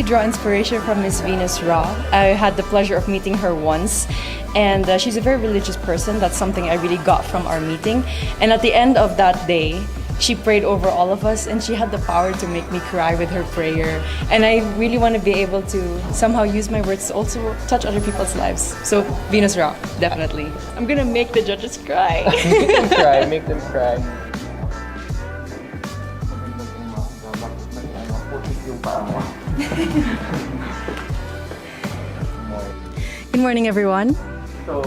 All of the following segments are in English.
draw inspiration from Miss Venus Ra. I had the pleasure of meeting her once, and she's a very religious person. That's something I really got from our meeting. And at the end of that day, she prayed over all of us, and she had the power to make me cry with her prayer. And I really want to be able to somehow use my words to also touch other people's lives. So Venus Ra, definitely. I'm gonna make the judges cry. Make them cry, make them cry. Good morning, everyone. So,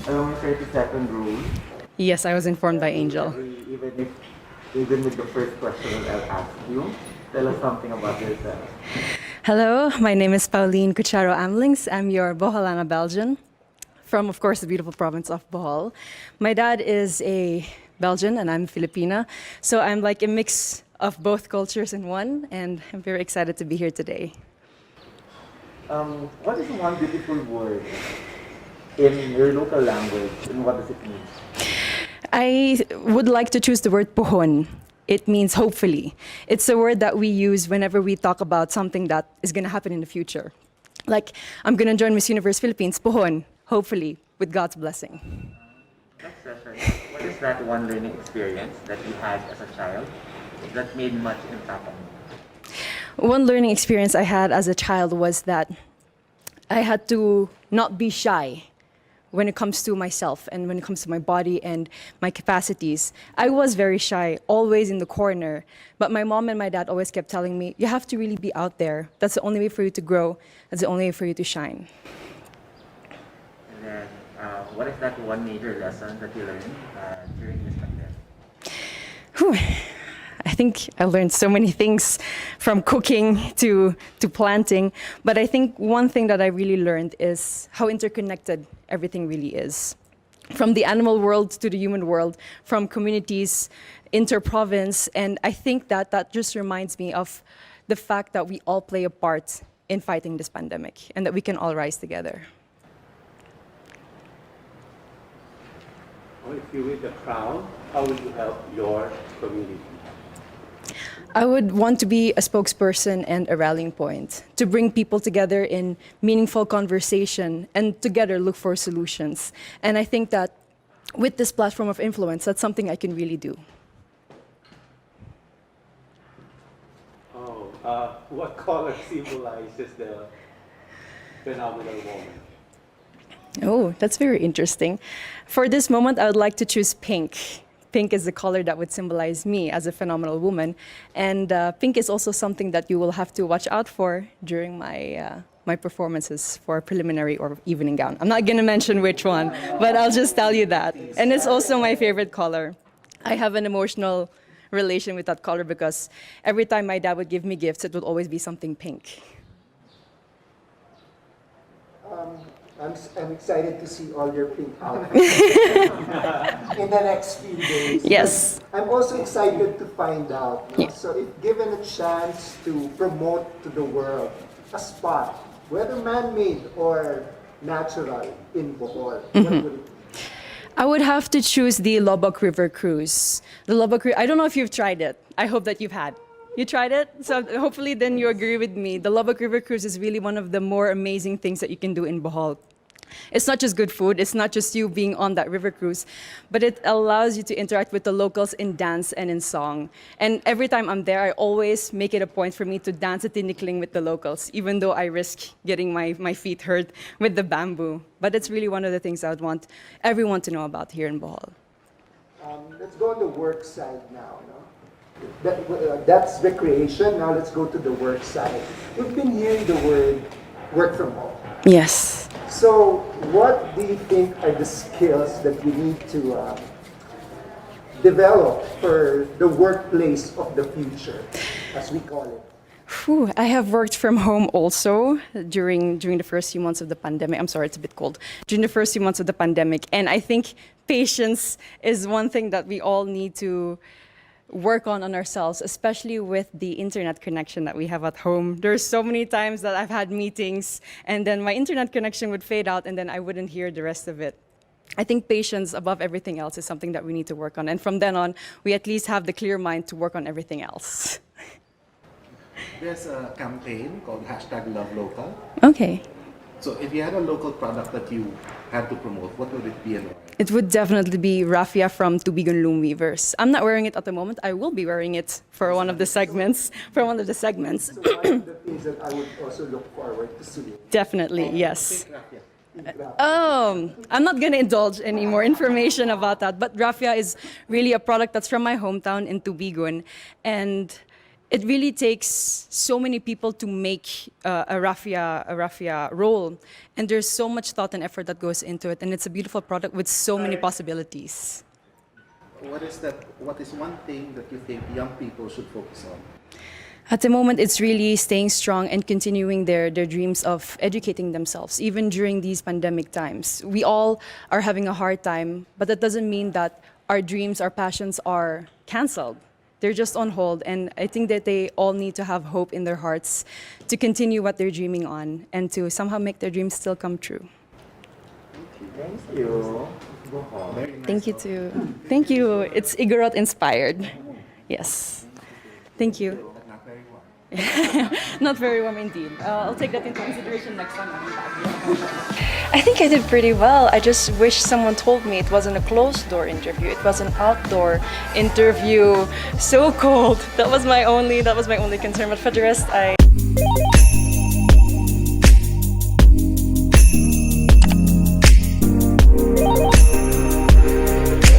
alam mo 30-second rule. Yes, I was informed by Angel. Even with the first question that I'll ask you, tell us something about yourself. Hello, my name is Pauline Amelinckx. I'm your Bohol-Olan Belgian from, of course, the beautiful province of Bohol. My dad is a Belgian and I'm Filipina, so I'm like a mix of both cultures in one, and I'm very excited to be here today. What is one beautiful word in your local language, and what does it mean? I would like to choose the word pohon. It means hopefully. It's a word that we use whenever we talk about something that is going to happen in the future. Like, I'm going to join Miss Universe Philippines, pohon, hopefully, with God's blessing. Next question. What is that one learning experience that you had as a child that made much impact on you? One learning experience I had as a child was that I had to not be shy when it comes to myself and when it comes to my body and my capacities. I was very shy, always in the corner, but my mom and my dad always kept telling me, you have to really be out there. That's the only way for you to grow. That's the only way for you to shine. And then, what is that one major lesson that you learned during this pandemic? Whew. I think I learned so many things from cooking to planting, but I think one thing that I really learned is how interconnected everything really is. From the animal world to the human world, from communities, inter-province, and I think that that just reminds me of the fact that we all play a part in fighting this pandemic and that we can all rise together. Well, if you win the crown, how will you help your community? I would want to be a spokesperson and a rallying point to bring people together in meaningful conversation and together look for solutions. And I think that with this platform of influence, that's something I can really do. What color symbolizes the phenomenal woman? Oh, that's very interesting. For this moment, I would like to choose pink. Pink is the color that would symbolize me as a phenomenal woman. And pink is also something that you will have to watch out for during my performances for preliminary or evening gown. I'm not going to mention which one, but I'll just tell you that. And it's also my favorite color. I have an emotional relation with that color because every time my dad would give me gifts, it would always be something pink. I'm excited to see all your pink outfits in the next few days. Yes. I'm also excited to find out. No? Yeah. So if given a chance to promote to the world a spot, whether man-made or natural in Bohol, what would it be? I would have to choose the Lobok River Cruise. The Lobok River, I don't know if you've tried it. I hope that you've had. You tried it? So hopefully then you agree with me. The Lobok River Cruise is really one of the more amazing things that you can do in Bohol. It's not just good food, it's not just you being on that river cruise, but it allows you to interact with the locals in dance and in song. And every time I'm there, I always make it a point for me to dance at tinikling with the locals, even though I risk getting my feet hurt with the bamboo. But it's really one of the things I would want everyone to know about here in Bohol. Let's go on the work side now. No? That's recreation. Now let's go to the work side. We've been hearing the word work from home. Yes. So what do you think are the skills that we need to develop for the workplace of the future, as we call it? Whew, I have worked from home also during the first few months of the pandemic. I'm sorry, it's a bit cold. During the first few months of the pandemic. And I think patience is one thing that we all need to work on ourselves, especially with the internet connection that we have at home. There's so many times that I've had meetings and then my internet connection would fade out and then I wouldn't hear the rest of it. I think patience above everything else is something that we need to work on. And from then on, we at least have the clear mind to work on everything else. There's a campaign called #LoveLocal. Okay. So if you had a local product that you had to promote, what would it be and why? It would definitely be raffia from Tubigon Loom Weavers. I'm not wearing it at the moment. I will be wearing it for one of the segments. For one of the segments. So one of the things that I would also look forward to seeing. Definitely, yes. Think raffia. I'm not going to indulge any more information about that, but raffia is really a product that's from my hometown in Tubigon, and it really takes so many people to make a raffia roll, and there's so much thought and effort that goes into it, and it's a beautiful product with so many possibilities. What is one thing that you think young people should focus on? At the moment, it's really staying strong and continuing their dreams of educating themselves, even during these pandemic times. We all are having a hard time, but that doesn't mean that our dreams, our passions are canceled. They're just on hold, and I think that they all need to have hope in their hearts to continue what they're dreaming on and to somehow make their dreams still come true. Thank you. Bohol. Very nice. Thank you too. Thank you. It's Igorot inspired. Yes. Thank you. But not very well. Not very warm indeed. I'll take that into consideration next time I'm back. I think I did pretty well. I just wish someone told me it wasn't a closed door interview. It was an outdoor interview. So cold. That was my only concern. But for the rest, I